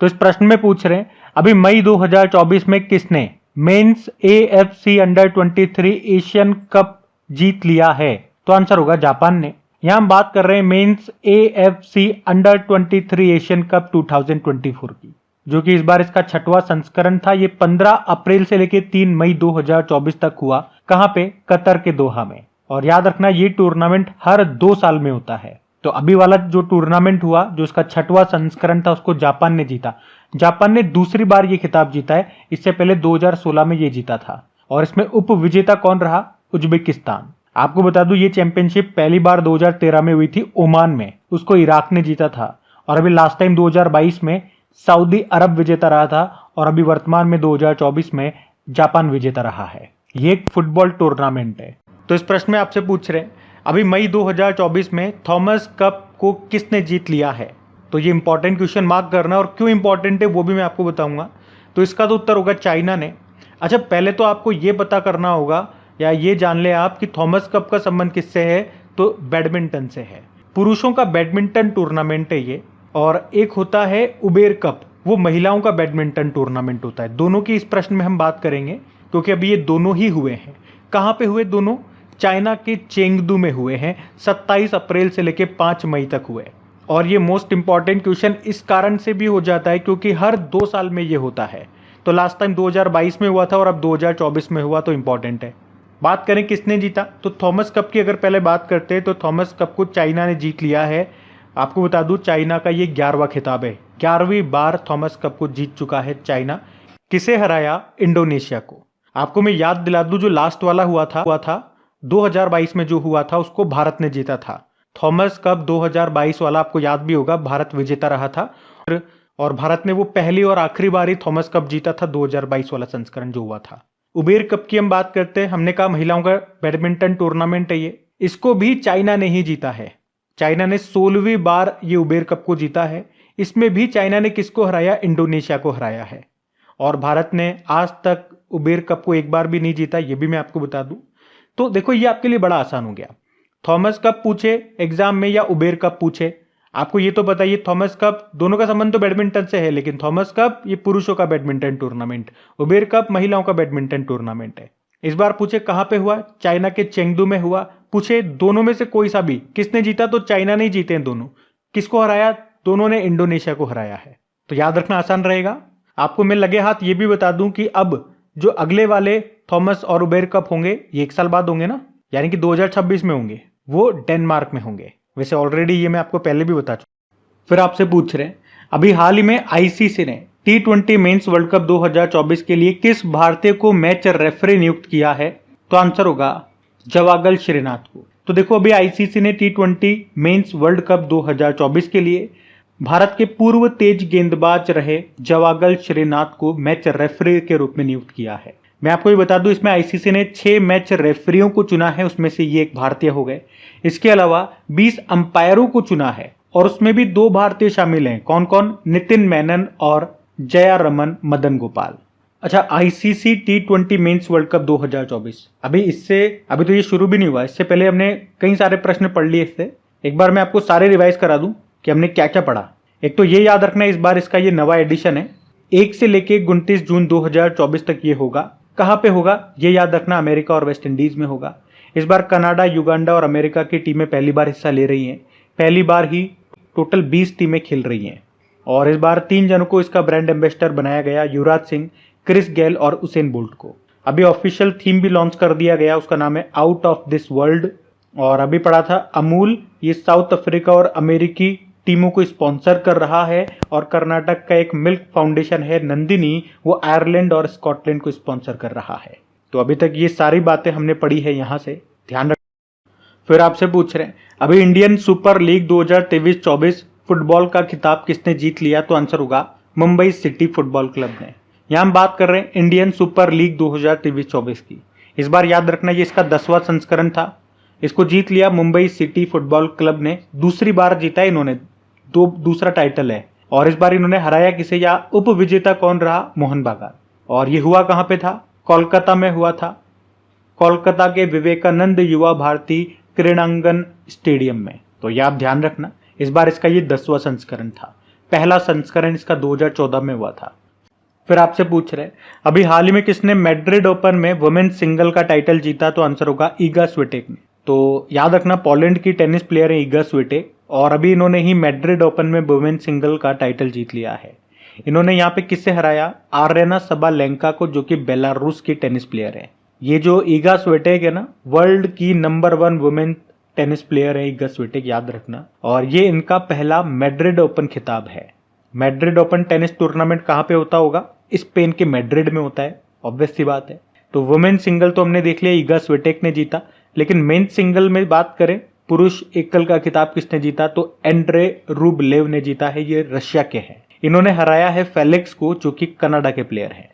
तो इस प्रश्न में पूछ रहे हैं अभी मई 2024 में किसने men's AFC under 23 Asian Cup जीत लिया है? तो आंसर होगा जापान ने। यहां हम बात कर रहे हैं men's AFC under 23 Asian cup 2024 की, जो कि इस बार इसका 6वां संस्करण था। ये 15 अप्रैल से लेकर 3 मई 2024 तक हुआ। कहां पे? कतर के दोहा में। और याद रखना ये टूर्नामेंट हर 2 साल में होता है। तो अभी वाला जो टूर्नामेंट हुआ, जो इसका 6वां संस्करण था, उसको जापान ने जीता। जापान ने दूसरी बार ये खिताब जीता है। इससे पहले 2016 में ये जीता था। और इसमें उप विजेता कौन रहा? उज्बेकिस्तान। आपको बता दूं ये चैंपियनशिप पहली बार 2013 में हुई थी ओमान में, उसको इराक ने जीता था। और अभी लास्ट टाइम 2022 में सऊदी अरब विजेता रहा था। और अभी वर्तमान में 2024 में जापान विजेता रहा है। ये एक फुटबॉल टूर्नामेंट है। तो इस प्रश्न में आपसे पूछ रहे हैं अभी मई 2024 में थॉमस कप को किसने जीत लिया है? तो ये इंपॉर्टेंट क्वेश्चन मार्क करना, और क्यों इंपॉर्टेंट है वो भी मैं आपको बताऊंगा। तो इसका तो उत्तर होगा चाइना ने। अच्छा, पहले तो आपको ये पता करना होगा या ये जान ले आप कि थॉमस कप का संबंध किससे है? तो बैडमिंटन से है। पुरुषों का बैडमिंटन टूर्नामेंट है ये। और एक होता है उबेर कप, वो महिलाओं का बैडमिंटन टूर्नामेंट होता है। दोनों की इस प्रश्न में हम बात करेंगे, क्योंकि अभी ये दोनों ही हुए हैं। कहां पे हुए दोनों? चाइना के चेंगदू में हुए हैं। 27 अप्रैल से लेकर 5 मई तक हुए। और ये मोस्ट इंपॉर्टेंट क्वेश्चन इस कारण से भी हो जाता है क्योंकि हर 2 साल में ये होता है। तो लास्ट टाइम 2022 में हुआ था और अब 2024 में हुआ, तो इंपॉर्टेंट है। बात करें किसने जीता, तो थॉमस कप की अगर पहले बात करते हैं तो थॉमस कप को चाइना ने जीत लिया है। आपको बता दूं चाइना का ये 11वां खिताब है। 11वीं बार थॉमस कप को जीत चुका है चाइना। किसे हराया? इंडोनेशिया को। आपको मैं याद दिला दूं जो लास्ट वाला हुआ था 2022 में जो हुआ था, उसको भारत ने जीता था। थॉमस कप 2022 वाला आपको याद भी होगा, भारत विजेता रहा था। और भारत ने वो पहली और आखिरी बार ही थॉमस कप जीता था, 2022 वाला संस्करण जो हुआ था। उबेर कप की हम बात करते हैं। हमने कहा महिलाओं का बैडमिंटन टूर्नामेंट है ये। इसको भी चाइना ने ही जीता है। चाइना ने 16वीं बार ये उबेर कप को जीता है। इसमें भी चाइना ने किसको हराया? इंडोनेशिया को हराया है। और भारत ने आज तक उबेर कप को एक बार भी नहीं जीता, ये भी मैं आपको बता दूं। तो देखो ये आपके लिए बड़ा आसान हो गया। थॉमस कप पूछे एग्जाम में या उबेर कप पूछे, आपको ये तो बताइए थॉमस कप, दोनों का संबंध तो बैडमिंटन से है, लेकिन थॉमस कप ये पुरुषों का बैडमिंटन टूर्नामेंट, उबेर कप महिलाओं का बैडमिंटन टूर्नामेंट है। इस बार पूछे कहां पे हुआ? चाइना के चेंगदू में हुआ। पूछे दोनों में से कोई सा भी किसने जीता, तो चाइना ने जीते हैं दोनों। किसको हराया? दोनों ने इंडोनेशिया को हराया है। तो याद रखना आसान रहेगा। आपको मैं लगे हाथ ये भी बता दूं कि अब जो अगले वाले थॉमस और उबेर कप होंगे ये 1 साल बाद होंगे ना, यानी कि 2026 में होंगे, वो डेनमार्क में होंगे। वैसे ऑलरेडी ये मैं आपको पहले भी बता चुका। फिर आपसे पूछ रहे हैं अभी हाल ही में आईसीसी ने T20 मेंस वर्ल्ड कप 2024 के लिए किस भारतीय को मैच रेफरी नियुक्त किया है? तो आंसर होगा जवागल श्रीनाथ को। तो देखो अभी आईसीसी ने T20 मेंस वर्ल्ड कप 2024 के लिए भारत के पूर्व तेज गेंदबाज रहे जवागल श्रीनाथ को मैच रेफरी के रूप में नियुक्त किया है। मैं आपको ये बता दूं इसमें आईसीसी ने 6 मैच रेफरियों को चुना है, उसमें से ये एक भारतीय हो गए। इसके अलावा 20 अंपायरों को चुना है और उसमें भी 2 भारतीय शामिल हैं। कौन कौन? नितिन मेनन और जया रमन मदन गोपाल। अच्छा, ICC T20 mains world cup 2024 अभी तो ये शुरू भी नहीं हुआ। इससे पहले हमने कई सारे प्रश्न पढ़ लिए इससे। एक बार मैं आपको सारे रिवाइज करा दूं कि हमने क्या क्या पढ़ा। एक तो ये याद रखना इस बार इसका ये नवा एडिशन है। 1 से लेके 29 जून 2024 तक ये होगा। कहां पे होगा? ये याद रखना अमेरिका और वेस्ट इंडीज में होगा। इस बार कनाडा, युगांडा और अमेरिका की टीमें पहली बार हिस्सा ले रही हैं। पहली बार ही टोटल 20 टीमें खेल रही हैं। और इस बार 3 जनों को इसका ब्रांड एम्बेसडर बनाया गया, युवराज सिंह, क्रिस गेल और उसेन बोल्ट को। अभी ऑफिशियल थीम भी लॉन्च कर दिया गया, उसका नाम है आउट ऑफ दिस वर्ल्ड। और अभी पढ़ा था अमूल ये साउथ अफ्रीका और अमेरिकी टीमों को स्पॉन्सर कर रहा है। और कर्नाटक का एक मिल्क फाउंडेशन है नंदिनी, वो आयरलैंड और स्कॉटलैंड को स्पॉन्सर कर रहा है। तो अभी तक ये सारी बातें हमने पढ़ी है, यहां से ध्यान रख। फिर आपसे पूछ रहे हैं अभी इंडियन सुपर लीग 2023-24 फुटबॉल का खिताब किसने जीत लिया? तो आंसर होगा मुंबई सिटी फुटबॉल क्लब ने। यहां हम बात कर रहे हैं इंडियन सुपर लीग 2023-24 की। इस बार याद रखना ये इसका 10वां संस्करण था। इसको जीत लिया मुंबई सिटी फुटबॉल क्लब ने। दूसरी बार जीता है इन्होंने, दूसरा टाइटल है। और इस बार इन्होंने हराया किसे या उप विजेता कौन रहा? मोहन बागान। और ये हुआ कहां पे था? कोलकाता में हुआ था। कोलकाता के विवेकानंद युवा भारती क्रीड़ांगन स्टेडियम में। तो ये आप ध्यान रखना, इस बार इसका ये 10वां संस्करण था। पहला संस्करण इसका 2014 में हुआ था। फिर आपसे पूछ रहे हैं अभी हाल ही में किसने मैड्रिड ओपन में वुमेन्स सिंगल का टाइटल जीता, तो आंसर होगा ईगा स्विटेक ने। तो याद रखना पोलैंड की टेनिस प्लेयर है ईगा स्विटेक, और अभी इन्होंने ही मैड्रिड ओपन में वुमेन्स सिंगल का टाइटल जीत लिया है। इन्होंने यहाँ पे किससे हराया, आर्यना सबालेंका को, जो कि बेलारूस की टेनिस प्लेयर है। ये जो ईगा स्विटेक है ना, वर्ल्ड की नंबर 1 वुमेन टेनिस प्लेयर है ईगा स्विटेक, याद रखना। और ये इनका पहला मैड्रिड ओपन खिताब है। मैड्रिड ओपन टेनिस टूर्नामेंट कहाँ पे होता होगा, स्पेन के मैड्रिड में होता है, ऑब्वियस सी बात है। तो वुमेन सिंगल तो हमने देख लिया ईगा स्विटेक ने जीता, लेकिन मेन सिंगल में बात करें पुरुष एकल का खिताब किसने जीता, तो एंड्रे रूबलेव ने जीता है, ये रशिया के हैं। इन्होंने हराया है फेलिक्स को, जो कि कनाडा के प्लेयर हैं।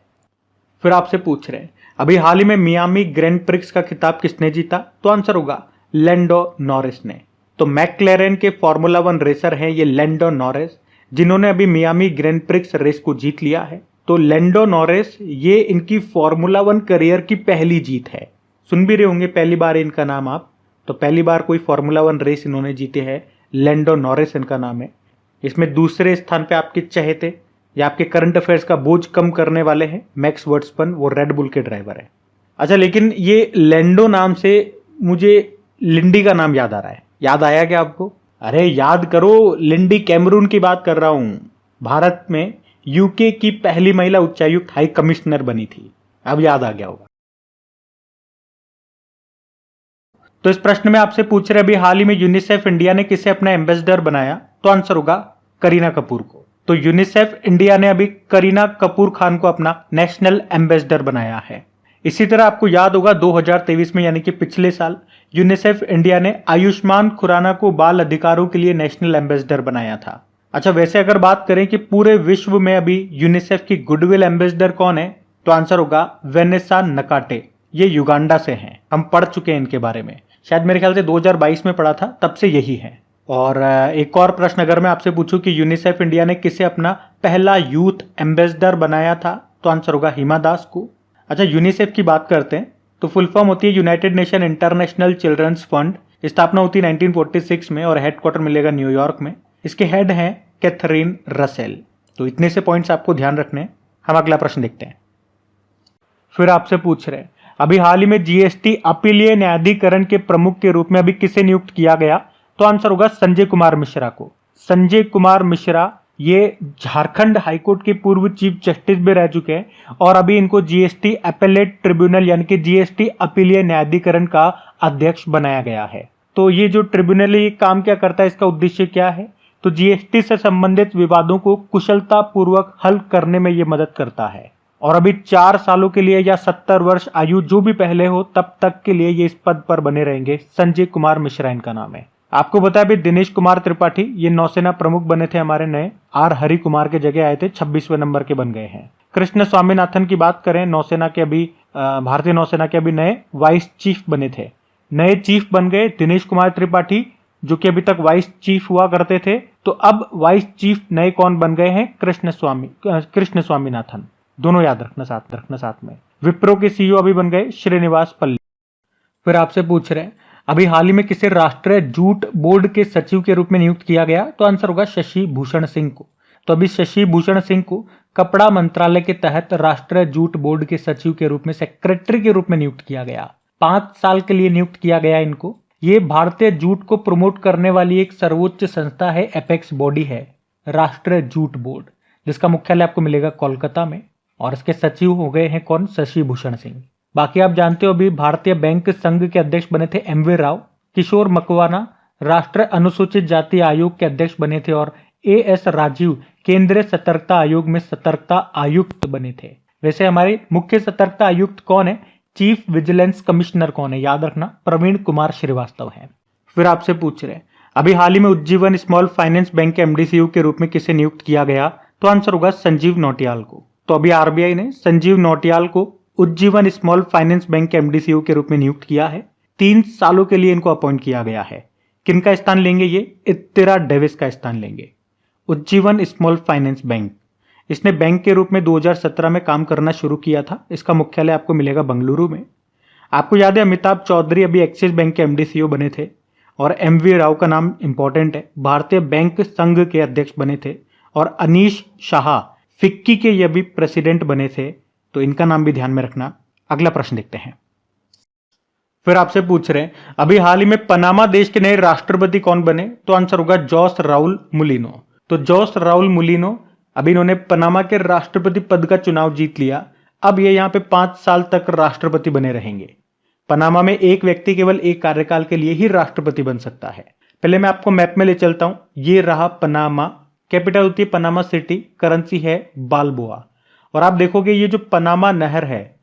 फिर आपसे पूछ रहे हैं अभी हाल ही में मियामी ग्रैंड प्रिक्स का खिताब किसने जीता, तो आंसर होगा लैंडो नॉरिस ने। तो मैक्लेरेन के फॉर्मूला 1 रेसर हैं ये लैंडो नॉरिस, जिन्होंने अभी मियामी ग्रैंड प्रिक्स रेस को जीत लिया है। तो लैंडो नॉरिस, ये इनकी फॉर्मूला 1 करियर की पहली जीत है। सुन भी रहे होंगे पहली बार इनका नाम आप, तो पहली बार कोई फॉर्मूला 1 रेस इन्होंने जीते हैं, लैंडो नॉरिस इनका नाम है। इसमें दूसरे स्थान पे आपके चहेते या आपके करंट अफेयर्स का बोझ कम करने वाले हैं मैक्स वर्स्टपन, वो रेड बुल के ड्राइवर है। अच्छा, लेकिन ये लैंडो नाम से मुझे लिंडी का नाम याद आ रहा है, याद आया क्या आपको? अरे याद करो, लिंडी कैमरून की बात कर रहा हूं। भारत में यूके की पहली महिला उच्चायुक्त हाई कमिश्नर बनी थी, अब याद आ गया होगा। तो इस प्रश्न में आपसे पूछ रहे अभी हाल ही में यूनिसेफ इंडिया ने किसे अपना एम्बेसडर बनाया, तो आंसर होगा करीना कपूर को। तो यूनिसेफ इंडिया ने अभी करीना कपूर खान को अपना नेशनल एम्बेसडर बनाया है। इसी तरह आपको याद होगा 2023 में यानी कि पिछले साल यूनिसेफ इंडिया ने आयुष्मान खुराना को बाल अधिकारों के लिए नेशनल एम्बेसडर बनाया था। अच्छा, वैसे अगर बात करें कि पूरे विश्व में अभी यूनिसेफ की गुडविल एम्बेसडर कौन है, तो आंसर होगा वेनेसा नकाटे। ये युगांडा से हैं, हम पढ़ चुके हैं इनके बारे में, शायद मेरे ख्याल से 2022 में पढ़ा था, तब से यही है। और एक और प्रश्न अगर मैं आपसे पूछूं कि यूनिसेफ इंडिया ने किसे अपना पहला यूथ एम्बेसडर बनाया था, तो आंसर होगा हिमा दास को। अच्छा, यूनिसेफ की बात करते हैं तो फुल फॉर्म होती है United Nation International Children's Fund. स्थापना होती है 1946 में और हेडक्वार्टर मिलेगा न्यूयॉर्क में। इसके हेड हैं कैथरीन रसेल। तो इतने से पॉइंट्स आपको ध्यान रखने हैं। हम अगला प्रश्न देखते हैं। फिर आपसे पूछ रहे हैं अभी हाल ही में जीएसटी अपीलीय न्यायाधिकरण के प्रमुख के रूप में अभी किसे नियुक्त किया गया, तो आंसर होगा संजय कुमार मिश्रा को। संजय कुमार मिश्रा ये झारखंड हाईकोर्ट के पूर्व चीफ जस्टिस भी रह चुके हैं और अभी इनको जीएसटी अपीलेट ट्रिब्यूनल यानी कि जीएसटी अपीलीय न्यायाधिकरण का अध्यक्ष बनाया गया है। तो ये जो ट्रिब्यूनल है ये काम क्या करता है, इसका उद्देश्य क्या है, तो जीएसटी से संबंधित विवादों को कुशलता पूर्वक हल करने में ये मदद करता है। और अभी 4 सालों के लिए या 70 वर्ष आयु जो भी पहले हो तब तक के लिए ये इस पद पर बने रहेंगे। संजय कुमार मिश्रा इनका नाम है। आपको बता अभी दिनेश कुमार त्रिपाठी ये नौसेना प्रमुख बने थे हमारे नए, आर हरि कुमार के जगह आए थे, 26वें नंबर के बन गए हैं। कृष्ण स्वामीनाथन की बात करें, नौसेना के अभी भारतीय नौसेना के अभी नए वाइस चीफ बने थे, नए चीफ बन गए दिनेश कुमार त्रिपाठी जो कि अभी तक वाइस चीफ हुआ करते थे। तो अब वाइस चीफ नए कौन बन गए हैं, कृष्ण स्वामीनाथन। दोनों याद रखना साथ में। विप्रो के सीईओ अभी बन गए श्रीनिवास पल्ली। फिर आपसे पूछ रहे हैं अभी हाल ही में किसे राष्ट्रीय जूट बोर्ड के सचिव के रूप में नियुक्त किया गया, तो आंसर होगा शशि भूषण सिंह को। तो अभी शशि भूषण सिंह को कपड़ा मंत्रालय के तहत राष्ट्रीय जूट बोर्ड के सचिव के रूप में सेक्रेटरी के रूप में नियुक्त किया गया। 5 साल के लिए नियुक्त किया गया इनको। ये भारतीय जूट को प्रमोट करने वाली एक सर्वोच्च संस्था है, एपेक्स बॉडी है राष्ट्रीय जूट बोर्ड, जिसका मुख्यालय आपको मिलेगा कोलकाता में। और इसके सचिव हो गए हैं कौन, शशि भूषण सिंह। बाकी आप जानते हो अभी भारतीय बैंक संघ के अध्यक्ष बने थे एमवी राव। किशोर मकवाना राष्ट्रीय अनुसूचित जाति आयोग के अध्यक्ष बने थे और एएस राजीव केंद्रीय सतर्कता आयोग में सतर्कता आयुक्त बने थे। वैसे हमारे मुख्य सतर्कता आयुक्त कौन है, चीफ विजिलेंस कमिश्नर कौन है, याद रखना प्रवीण कुमार श्रीवास्तव है। फिर आपसे पूछ रहे अभी हाल ही में उज्जीवन स्मॉल फाइनेंस बैंक के एमडीसीयू के रूप में किसे नियुक्त किया गया, तो आंसर होगा संजीव नौटियाल को। तो अभी आरबीआई ने संजीव नौटियाल को उज्जीवन स्मॉल फाइनेंस बैंक के एमडीसीयू के रूप में नियुक्त किया है। 3 सालों के लिए इनको अपॉइंट किया गया है। किनका स्थान लेंगे, ये इत्तिरा डेविस का स्थान लेंगे। उज्जीवन स्मॉल फाइनेंस बैंक, इसने बैंक के रूप में 2017 में काम करना शुरू किया था। इसका मुख्यालय आपको मिलेगा बंगलुरु में। आपको याद है अमिताभ चौधरी अभी एक्सिस बैंक के एमडीसीयू बने थे और एमवी राव का नाम इंपॉर्टेंट है, भारतीय बैंक संघ के अध्यक्ष बने थे और अनीश शाह फिक्की के ये भी प्रेसिडेंट बने थे, तो इनका नाम भी ध्यान में रखना। अगला प्रश्न देखते हैं। फिर आपसे पूछ रहे हैं अभी हाल ही में पनामा देश के नए राष्ट्रपति कौन बने, तो आंसर होगा जोस राउल मुलिनो। तो जोस राउल मुलिनो अभी इन्होंने पनामा के राष्ट्रपति पद का चुनाव जीत लिया। अब ये यहां पे 5 साल तक राष्ट्रपति बने रहेंगे। पनामा में एक व्यक्ति केवल एक कार्यकाल के लिए ही राष्ट्रपति बन सकता है। पहले मैं आपको मैप में ले चलता हूं। ये रहा पनामा, कैपिटल होती है पनामा सिटी, करेंसी है बाल्बोआ। और आप देखोगे ये जो पनामा नहर है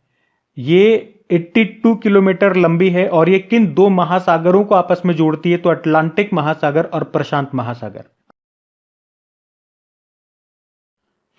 ये 82 किलोमीटर लंबी है और ये किन 2 महासागरों को आपस में जोड़ती है, तो अटलांटिक महासागर और प्रशांत महासागर।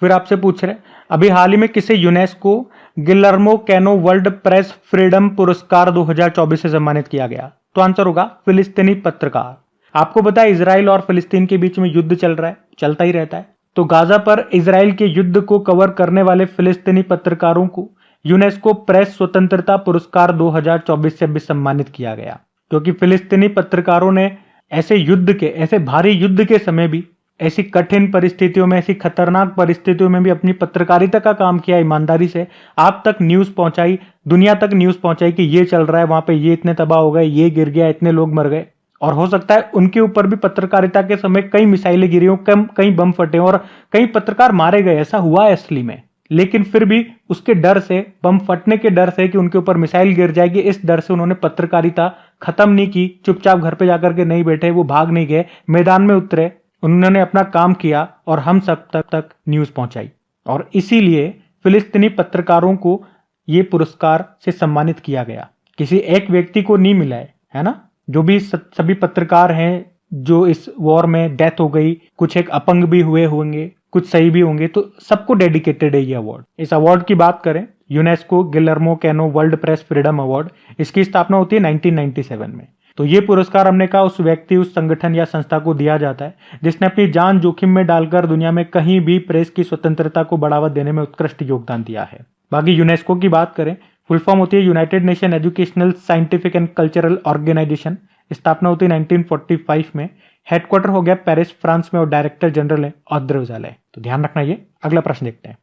फिर आपसे पूछ रहे अभी हाल ही में किसे UNESCO Guillermo canoe world press freedom पुरस्कार 2024 से सम्मानित किया गया, तो आंसर होगा फिलिस्तीनी पत्रकार। आपको पता है इजराइल और फिलिस्तीन के बीच में युद्ध चल रहा है, चलता ही रहता है। तो गाजा पर इजराइल के युद्ध को कवर करने वाले फिलिस्तीनी पत्रकारों को यूनेस्को प्रेस स्वतंत्रता पुरस्कार 2024 से भी सम्मानित किया गया, क्योंकि फिलिस्तीनी पत्रकारों ने ऐसे भारी युद्ध के समय भी, ऐसी कठिन परिस्थितियों में, ऐसी खतरनाक परिस्थितियों में भी अपनी पत्रकारिता का काम किया ईमानदारी से। आप तक न्यूज पहुंचाई, दुनिया तक न्यूज पहुंचाई कि ये चल रहा है, वहां पे ये इतने तबाह हो गए, ये गिर गया, इतने लोग मर गए। और हो सकता है उनके ऊपर भी पत्रकारिता के समय कई मिसाइलें गिरी हो, कई बम फटे और कई पत्रकार मारे गए, ऐसा हुआ है असली में। लेकिन फिर भी उसके डर से, बम फटने के डर से कि उनके ऊपर मिसाइल गिर जाएगी, इस डर से उन्होंने पत्रकारिता खत्म नहीं की। चुपचाप घर पे जाकर के नहीं बैठे, वो भाग नहीं गए, मैदान में उतरे, उन्होंने अपना काम किया और हम सब तक न्यूज पहुंचाई। और इसीलिए फिलिस्तीनी पत्रकारों को यह पुरस्कार से सम्मानित किया गया। किसी एक व्यक्ति को नहीं मिला है ना। जो भी सभी पत्रकार हैं जो इस वॉर में डेथ हो गई, कुछ एक अपंग भी हुए होंगे, कुछ सही भी होंगे, तो सबको डेडिकेटेड है ये अवार्ड। इस अवार्ड की बात करें, UNESCO Guillermo canoe world press freedom award, इसकी स्थापना होती है 1997 में। तो ये पुरस्कार हमने कहा उस व्यक्ति, उस संगठन या संस्था को दिया जाता है जिसने अपनी जान जोखिम में डालकर दुनिया में कहीं भी प्रेस की स्वतंत्रता को बढ़ावा देने में उत्कृष्ट योगदान दिया है। बाकी यूनेस्को की बात करें, फुल फॉर्म होती है United Nation Educational Scientific and Cultural Organization. स्थापना होती है 1945 में। हेडक्वार्टर हो गया पेरिस फ्रांस में और डायरेक्टर जनरल है ऑद्रे अज़ौले। तो ध्यान रखना ये। अगला प्रश्न देखते हैं।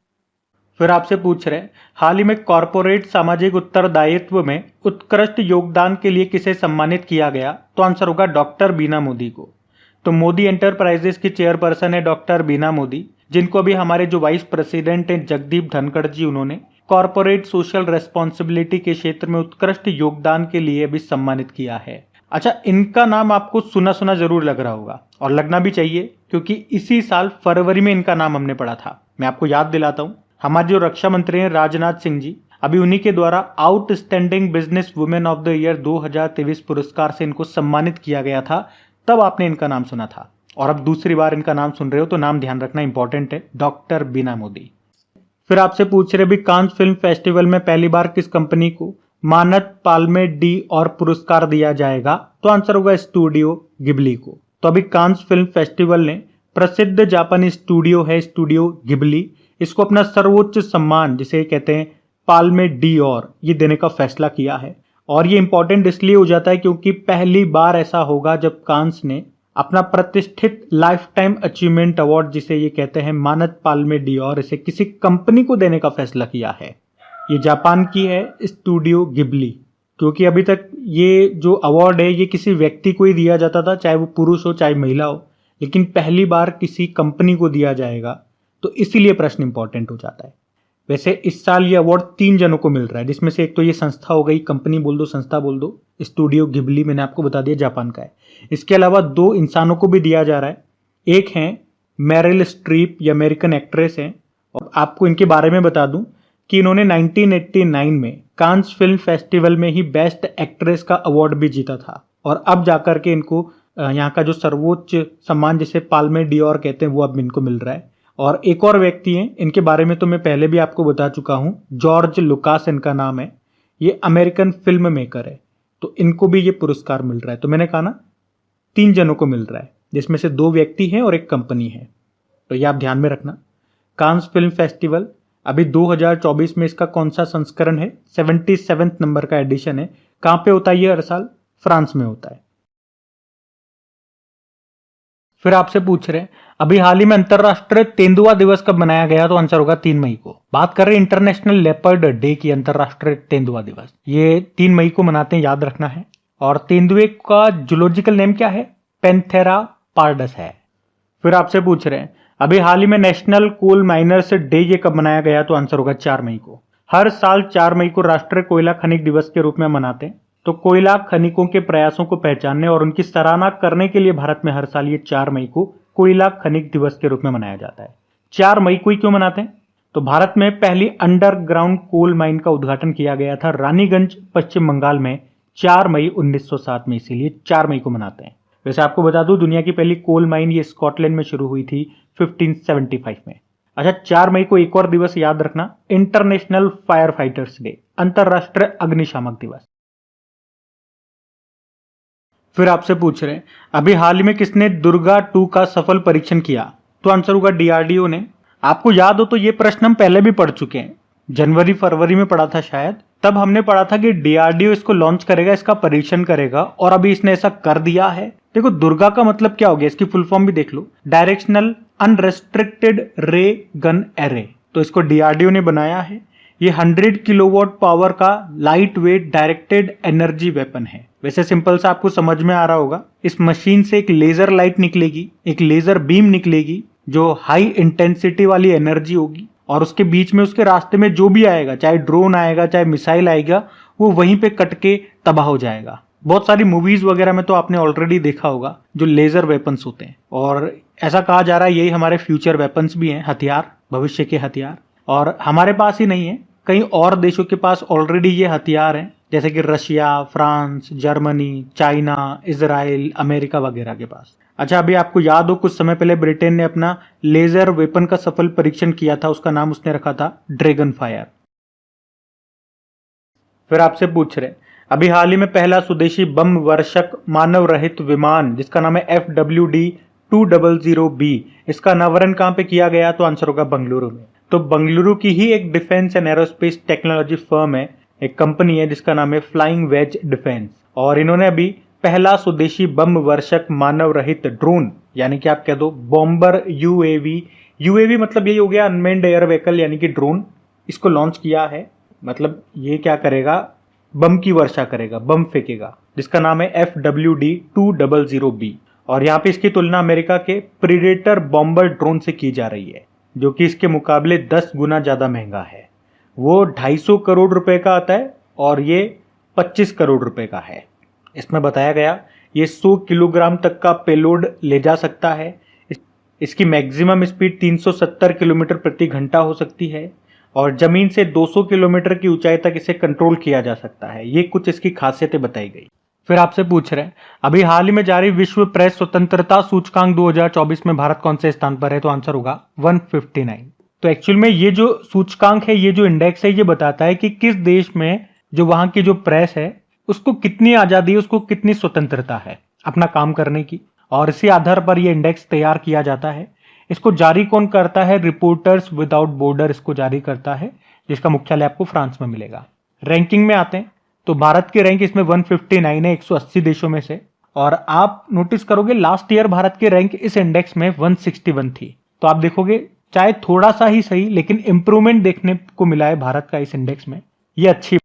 फिर आपसे पूछ रहे हाल ही में कॉरपोरेट सामाजिक उत्तरदायित्व में उत्कृष्ट योगदान के लिए किसे सम्मानित किया गया, तो आंसर होगा डॉक्टर बीना मोदी को। तो मोदी एंटरप्राइजेस की चेयरपर्सन है डॉक्टर बीना मोदी, जिनको अभी हमारे जो वाइस प्रेसिडेंट हैं जगदीप धनखड़ जी, उन्होंने कॉरपोरेट सोशल रेस्पॉन्सिबिलिटी के क्षेत्र में उत्कृष्ट योगदान के लिए भी सम्मानित किया है। अच्छा, इनका नाम आपको सुना सुना जरूर लग रहा होगा और लगना भी चाहिए, क्योंकि इसी साल फरवरी में इनका नाम हमने पढ़ा था। मैं आपको याद दिलाता हूं, हमारे जो रक्षा मंत्री हैं राजनाथ सिंह जी, अभी उन्हीं के द्वारा outstanding business women of the year 2023 पुरस्कार से इनको सम्मानित किया गया था। तब आपने इनका नाम सुना था और अब दूसरी बार इनका नाम सुन रहे हो, तो नाम ध्यान रखना इंपॉर्टेंट है, डॉक्टर बीना मोदी। फिर आपसे पूछ रहे भी कांस फिल्म फेस्टिवल में पहली बार किस कंपनी को मानद पाल्मे डी और पुरस्कार दिया जाएगा, तो आंसर होगा स्टूडियो गिबली को। तो अभी कांस फिल्म फेस्टिवल ने प्रसिद्ध जापानी स्टूडियो है स्टूडियो गिबली, इसको अपना सर्वोच्च सम्मान जिसे कहते हैं पाल्मे डी और ये देने का फैसला किया है। और ये इंपॉर्टेंट इसलिए हो जाता है क्योंकि पहली बार ऐसा होगा जब कांस ने अपना प्रतिष्ठित लाइफ टाइम अचीवमेंट अवार्ड जिसे ये कहते हैं मानद पाल्मे डी और, इसे किसी कंपनी को देने का फैसला किया है। ये जापान की है स्टूडियो गिबली, क्योंकि अभी तक ये जो अवार्ड है ये किसी व्यक्ति को ही दिया जाता था, चाहे वो पुरुष हो चाहे महिला हो, लेकिन पहली बार किसी कंपनी को दिया जाएगा, तो इसीलिए प्रश्न इंपॉर्टेंट हो जाता है। वैसे इस साल ये अवार्ड 3 जनों को मिल रहा है, जिसमें से एक तो ये संस्था हो गई, कंपनी बोल दो संस्था बोल दो, स्टूडियो गिबली मैंने आपको बता दिया जापान का है। इसके अलावा 2 इंसानों को भी दिया जा रहा है। एक है मेरिल स्ट्रीप, ये अमेरिकन एक्ट्रेस हैं, और आपको इनके बारे में बता दूं कि इन्होंने 1989 में कांस फिल्म फेस्टिवल में ही बेस्ट एक्ट्रेस का अवार्ड भी जीता था, और अब जाकर के इनको यहाँ का जो सर्वोच्च सम्मान जिसे पाल्मे डी और कहते हैं वो अब इनको मिल रहा है। और एक और व्यक्ति हैं, इनके बारे में तो मैं पहले भी आपको बता चुका हूं, जॉर्ज लुकास इनका नाम है, ये अमेरिकन फिल्म मेकर है, तो इनको भी ये पुरस्कार मिल रहा है। तो मैंने कहा ना 3 जनों को मिल रहा है, जिसमें से 2 व्यक्ति हैं और एक कंपनी है, तो ये आप ध्यान में रखना। कांस फिल्म फेस्टिवल अभी 2024 में इसका कौन सा संस्करण है, 77 नंबर का एडिशन है। कहां पे होता है ये हर साल? फ्रांस में होता है। फिर आपसे पूछ रहे हैं अभी हाल ही में अंतरराष्ट्रीय तेंदुआ दिवस कब मनाया गया, तो आंसर होगा 3 मई को। बात कर रहे हैं इंटरनेशनल लेपर्ड डे की, अंतरराष्ट्रीय तेंदुआ दिवस ये 3 मई को मनाते हैं, याद रखना है। और तेंदुए का जूलॉजिकल नेम क्या है, पैंथेरा पार्डस है। फिर आपसे पूछ रहे हैं अभी हाल ही में नेशनल कोल माइनर्स डे ये कब मनाया गया, तो आंसर होगा 4 मई को। हर साल 4 मई को राष्ट्रीय कोयला खनिक दिवस के रूप में मनाते हैं। तो कोयला खनिकों के प्रयासों को पहचानने और उनकी सराहना करने के लिए भारत में हर साल ये 4 मई को कोयला खनिक दिवस के रूप में मनाया जाता है। 4 मई को ही क्यों मनाते हैं, तो भारत में पहली अंडरग्राउंड कोल माइन का उद्घाटन किया गया था रानीगंज पश्चिम बंगाल में 4 मई 1907 में, इसीलिए 4 मई को मनाते हैं। वैसे आपको बता दूं दुनिया की पहली कोल माइन ये स्कॉटलैंड में शुरू हुई थी 1575 में। अच्छा, 4 मई को एक और दिवस याद रखना, इंटरनेशनल फायर फाइटर्स डे, अंतरराष्ट्रीय अग्निशामक दिवस। फिर आपसे पूछ रहे हैं अभी हाल ही में किसने दुर्गा 2 का सफल परीक्षण किया, तो आंसर होगा डीआरडीओ ने। आपको याद हो तो ये प्रश्न हम पहले भी पढ़ चुके हैं, जनवरी फरवरी में पढ़ा था शायद। तब हमने पढ़ा था कि डीआरडीओ इसको लॉन्च करेगा, इसका परीक्षण करेगा, और अभी इसने ऐसा कर दिया है। देखो दुर्गा का मतलब क्या हो गया, इसकी फुल फॉर्म भी देख लो, डायरेक्शनल अनरेस्ट्रिक्टेड रे गन एरे। तो इसको डीआरडीओ ने बनाया है। ये 100 किलोवाट पावर का light weight directed energy weapon है। वैसे सिंपल सा आपको समझ में आ रहा होगा। इस मशीन से एक लेजर लाइट निकलेगी, एक लेजर बीम निकलेगी जो हाई इंटेंसिटी वाली एनर्जी होगी, और उसके बीच में उसके रास्ते में जो भी आएगा, चाहे ड्रोन आएगा चाहे मिसाइल आएगा, वो वहीं पे कट के तबाह हो जाएगा। बहुत सारी मूवीज वगैरह में तो आपने ऑलरेडी देखा होगा जो लेजर वेपन्स होते हैं, और ऐसा कहा जा रहा है यही हमारे फ्यूचर वेपन्स भी हैं, हथियार, भविष्य के हथियार। और हमारे पास ही नहीं है, कई और देशों के पास ऑलरेडी ये हथियार हैं, जैसे कि Russia, France, Germany, China, Israel, America वगैरह के पास। अच्छा, अभी आपको याद हो कुछ समय पहले ब्रिटेन ने अपना लेजर वेपन का सफल परीक्षण किया था, उसका नाम उसने रखा था ड्रैगन फायर। फिर आपसे पूछ रहे अभी हाल ही में पहला स्वदेशी बम वर्षक मानव रहित विमान जिसका नाम है FWD-200B, इसका अनावरण कहां पे किया गया, तो आंसर होगा बेंगलुरु में। तो बेंगलुरु की ही एक defence and aerospace technology firm है, एक कंपनी है जिसका नाम है फ्लाइंग वेज डिफेंस, और इन्होंने अभी पहला स्वदेशी बम वर्षक मानव रहित ड्रोन, यानी कि आप कह दो बॉम्बर यूएवी मतलब यही हो गया अनमेन्ड एयर व्हीकल यानी कि ड्रोन, इसको लॉन्च किया है। मतलब ये क्या करेगा, बम की वर्षा करेगा, बम फेंकेगा, जिसका नाम है FWD-200B। और यहाँ पे इसकी तुलना अमेरिका के प्रीडेटर बॉम्बर ड्रोन से की जा रही है, जो कि इसके मुकाबले 10 गुना ज्यादा महंगा है। वो 250 करोड़ रुपए का आता है और ये 25 करोड़ रुपए का है। इसमें बताया गया ये 100 किलोग्राम तक का पेलोड ले जा सकता है। इसकी मैक्सिमम स्पीड 370 किलोमीटर प्रति घंटा हो सकती है, और जमीन से 200 किलोमीटर की ऊंचाई तक इसे कंट्रोल किया जा सकता है। ये कुछ इसकी खासियतें बताई गई। फिर आपसे पूछ रहे हैं अभी हाल ही में जारी विश्व प्रेस स्वतंत्रता सूचकांक 2024 में भारत कौन से स्थान पर है, तो आंसर होगा 159। तो एक्चुअल में ये जो सूचकांक है, ये जो इंडेक्स है, ये बताता है कि किस देश में जो वहां की जो प्रेस है उसको कितनी आजादी है, उसको कितनी स्वतंत्रता है अपना काम करने की, और इसी आधार पर यह इंडेक्स तैयार किया जाता है। इसको जारी कौन करता है, रिपोर्टर्स विदाउट बॉर्डर इसको जारी करता है, जिसका मुख्यालय आपको फ्रांस में मिलेगा। रैंकिंग में आते हैं तो भारत की रैंक इसमें 159 है 180 देशों में से, और आप नोटिस करोगे लास्ट ईयर भारत की रैंक इस इंडेक्स में 161 थी। तो आप देखोगे चाहे थोड़ा सा ही सही, लेकिन इंप्रूवमेंट देखने को मिला है भारत का इस इंडेक्स में, ये अच्छी।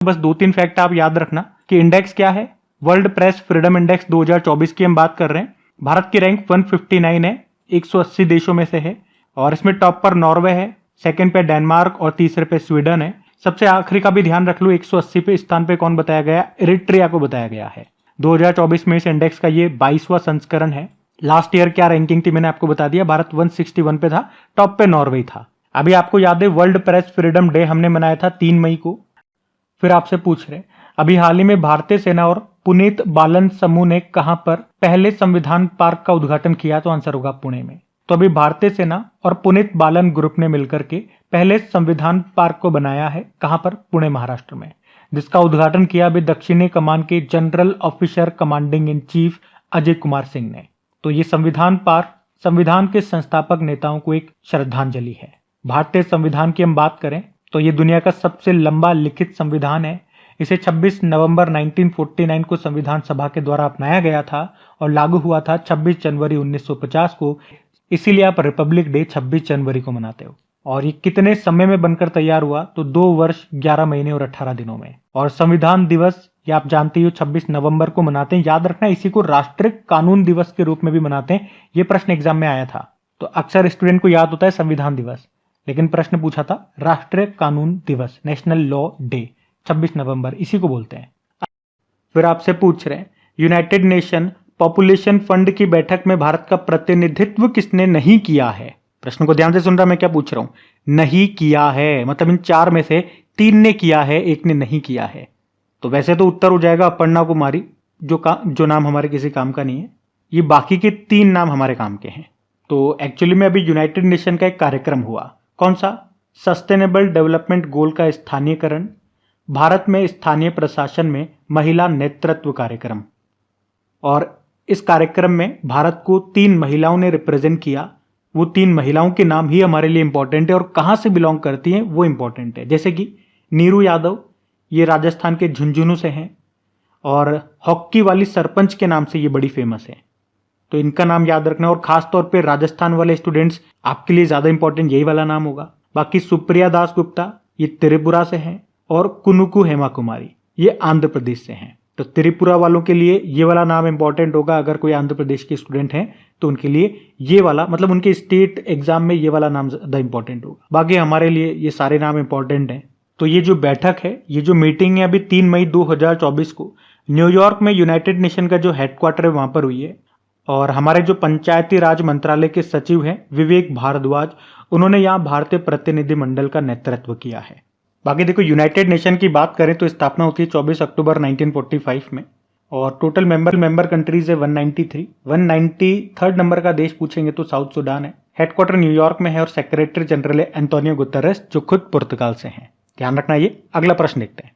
बस 2-3 फैक्ट आप याद रखना कि इंडेक्स क्या है। वर्ल्ड प्रेस फ्रीडम इंडेक्स 2024 की हम बात कर रहे हैं। भारत की रैंक 159 है 180 देशों में से है, और इसमें टॉप पर नॉर्वे है, सेकंड पे डेनमार्क और तीसरे पे स्वीडन है। सबसे आखिरी का भी ध्यान रख लो, 180 पे स्थान पे कौन बताया गया, इरिट्रिया को बताया गया है। 2024 में इस इंडेक्स का ये 22वां संस्करण है। लास्ट ईयर क्या रैंकिंग थी मैंने आपको बता दिया, भारत 161 पे था, टॉप पे नॉर्वे था। अभी आपको याद है वर्ल्ड प्रेस फ्रीडम डे हमने मनाया था 3 मई को। फिर आपसे पूछ रहे अभी हाल ही में भारतीय सेना और पुनीत बालन समूह ने कहां पर पहले संविधान पार्क का उद्घाटन किया, तो आंसर होगा पुणे में। तो अभी भारतीय सेना और पुनीत बालन ग्रुप ने मिलकर के पहले संविधान पार्क को बनाया है, कहां पर, पुणे महाराष्ट्र में, जिसका उद्घाटन किया अभी दक्षिणी कमान के general officer commanding in chief Ajay Kumar Singh ने। तो ये संविधान पार्क संविधान के संस्थापक नेताओं को एक श्रद्धांजलि है। भारतीय संविधान की हम बात करें तो ये दुनिया का सबसे लंबा लिखित संविधान है। इसे 26 नवंबर 1949 को संविधान सभा के द्वारा अपनाया गया था और लागू हुआ था 26 जनवरी 1950 को। इसीलिए आप रिपब्लिक डे 26 जनवरी को मनाते हो। और ये कितने समय में बनकर तैयार हुआ? तो 2 वर्ष 11 महीने और 18 दिनों में। और संविधान दिवस ये आप जानते हो 26 नवंबर को मनाते हैं। याद रखना, इसी को राष्ट्रीय कानून दिवस के रूप में भी मनाते हैं। ये प्रश्न एग्जाम में आया था। तो अक्सर स्टूडेंट को याद होता है संविधान दिवस, लेकिन प्रश्न पूछा था राष्ट्रीय कानून दिवस, नेशनल लॉ डे, 26 नवंबर, इसी को बोलते हैं। फिर आपसे पूछ रहे हैं यूनाइटेड नेशन पॉपुलेशन फंड की बैठक में भारत का प्रतिनिधित्व किसने नहीं किया है? प्रश्न को ध्यान से सुन रहा, मैं क्या पूछ रहा हूं? नहीं किया है, मतलब इन 4 में से 3 ने किया है, 1 ने नहीं किया है। तो वैसे तो उत्तर हो जाएगा अपर्णा कुमारी, जो नाम हमारे किसी काम का नहीं है। ये बाकी के 3 नाम हमारे काम के हैं। तो एक्चुअली में अभी यूनाइटेड नेशन का एक कार्यक्रम हुआ, कौन सा? सस्टेनेबल डेवलपमेंट गोल का स्थानीयकरण, भारत में स्थानीय प्रशासन में महिला नेतृत्व कार्यक्रम। और इस कार्यक्रम में भारत को 3 महिलाओं ने रिप्रेजेंट किया। वो 3 महिलाओं के नाम ही हमारे लिए इंपॉर्टेंट है और कहां से बिलोंग करती हैं वो इंपॉर्टेंट है। जैसे कि नीरू यादव, ये राजस्थान के झुंझुनू से हैं और हॉकी वाली सरपंच के नाम से ये बड़ी फेमस है। तो इनका नाम याद रखना। और खास तौर पे राजस्थान वाले स्टूडेंट्स आपके लिए ज्यादा इंपॉर्टेंट यही वाला नाम होगा। बाकी सुप्रिया दास गुप्ता, ये त्रिपुरा से हैं और कुनुकु हेमा कुमारी, ये आंध्र प्रदेश से हैं। तो त्रिपुरा वालों के लिए ये वाला नाम इंपॉर्टेंट होगा। अगर कोई आंध्र प्रदेश के स्टूडेंट हैं तो उनके लिए ये वाला, मतलब उनके स्टेट एग्जाम में ये वाला नाम ज्यादा इंपॉर्टेंट होगा। बाकी हमारे लिए ये सारे नाम इंपॉर्टेंट हैं। तो ये जो बैठक है, ये जो मीटिंग है, अभी 3 मई 2024 को न्यूयॉर्क में यूनाइटेड नेशन का जो हेडक्वार्टर है वहां पर हुई है। और हमारे जो पंचायती राज मंत्रालय के सचिव हैं विवेक भारद्वाज, उन्होंने यहाँ भारतीय प्रतिनिधिमंडल का नेतृत्व किया है। बाकी देखो, यूनाइटेड नेशन की बात करें तो स्थापना होती है 24 अक्टूबर 1945 में और टोटल मेंबर कंट्रीज है 193। 193 नंबर का देश पूछेंगे तो साउथ सूडान है। हेडक्वार्टर न्यूयॉर्क में है और सेक्रेटरी जनरल है एंटोनियो गुतेरेस, जो खुद पुर्तगाल से हैं। ध्यान रखना ये। अगला प्रश्न देखते हैं।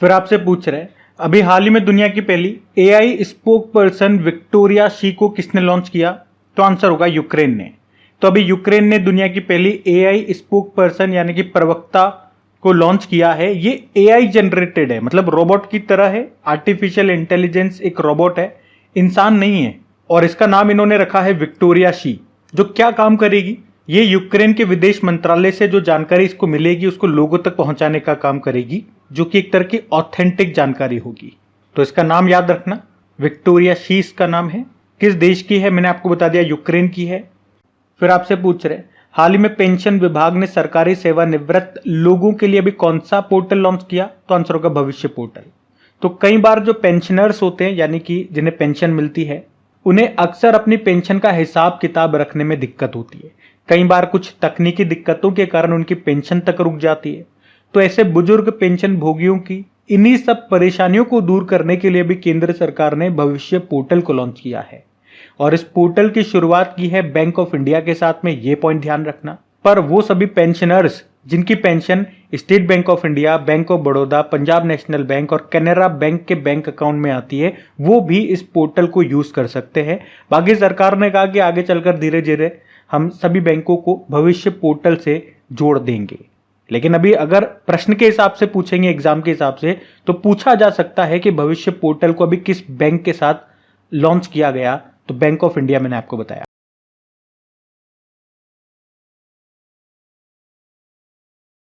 फिर आपसे पूछ रहे हैं अभी हाल ही में दुनिया की पहली AI spoke person Victoria she को किसने लॉन्च किया? तो आंसर होगा यूक्रेन ने। तो अभी यूक्रेन ने दुनिया की पहली एआई स्पोक पर्सन यानी कि प्रवक्ता को लॉन्च किया है। ये एआई जनरेटेड है, मतलब रोबोट की तरह है। आर्टिफिशियल इंटेलिजेंस एक रोबोट है, इंसान नहीं है। और इसका नाम इन्होंने रखा है विक्टोरिया शी। जो क्या काम करेगी? ये यूक्रेन के विदेश मंत्रालय से जो जानकारी इसको मिलेगी उसको लोगों तक पहुंचाने का काम करेगी, जो कि एक तरह की ऑथेंटिक जानकारी होगी। तो इसका नाम याद रखना, विक्टोरिया शी इसका नाम है। किस देश की है? मैंने आपको बता दिया, यूक्रेन की है। फिर आपसे पूछ रहे हाल ही में पेंशन विभाग ने सरकारी सेवानिवृत्त लोगों के लिए अभी कौन सा पोर्टल लॉन्च किया? तो आंसर होगा भविष्य पोर्टल। तो कई बार जो पेंशनर्स होते हैं, यानी कि जिन्हें पेंशन मिलती है, उन्हें अक्सर अपनी पेंशन का हिसाब किताब रखने में दिक्कत होती है। कई बार कुछ तकनीकी दिक्कतों के कारण उनकी पेंशन तक रुक जाती है। तो ऐसे बुजुर्ग पेंशन भोगियों की इन्हीं सब परेशानियों को दूर करने के लिए भी केंद्र सरकार ने भविष्य पोर्टल को लॉन्च किया है। और इस पोर्टल की शुरुआत की है बैंक ऑफ इंडिया के साथ में, ये पॉइंट ध्यान रखना। पर वो सभी पेंशनर्स जिनकी pension state bank of India, bank of Baroda, Punjab national bank और कैनरा बैंक के बैंक अकाउंट में आती है, वो भी इस पोर्टल को यूज कर सकते हैं। बाकी सरकार ने कहा कि आगे चलकर धीरे धीरे हम सभी बैंकों को भविष्य पोर्टल से जोड़ देंगे। लेकिन अभी अगर प्रश्न के हिसाब से पूछेंगे, एग्जाम के हिसाब से, तो पूछा जा सकता है कि भविष्य पोर्टल को अभी किस बैंक के साथ लॉन्च किया गया? तो बैंक ऑफ इंडिया मैंने आपको बताया।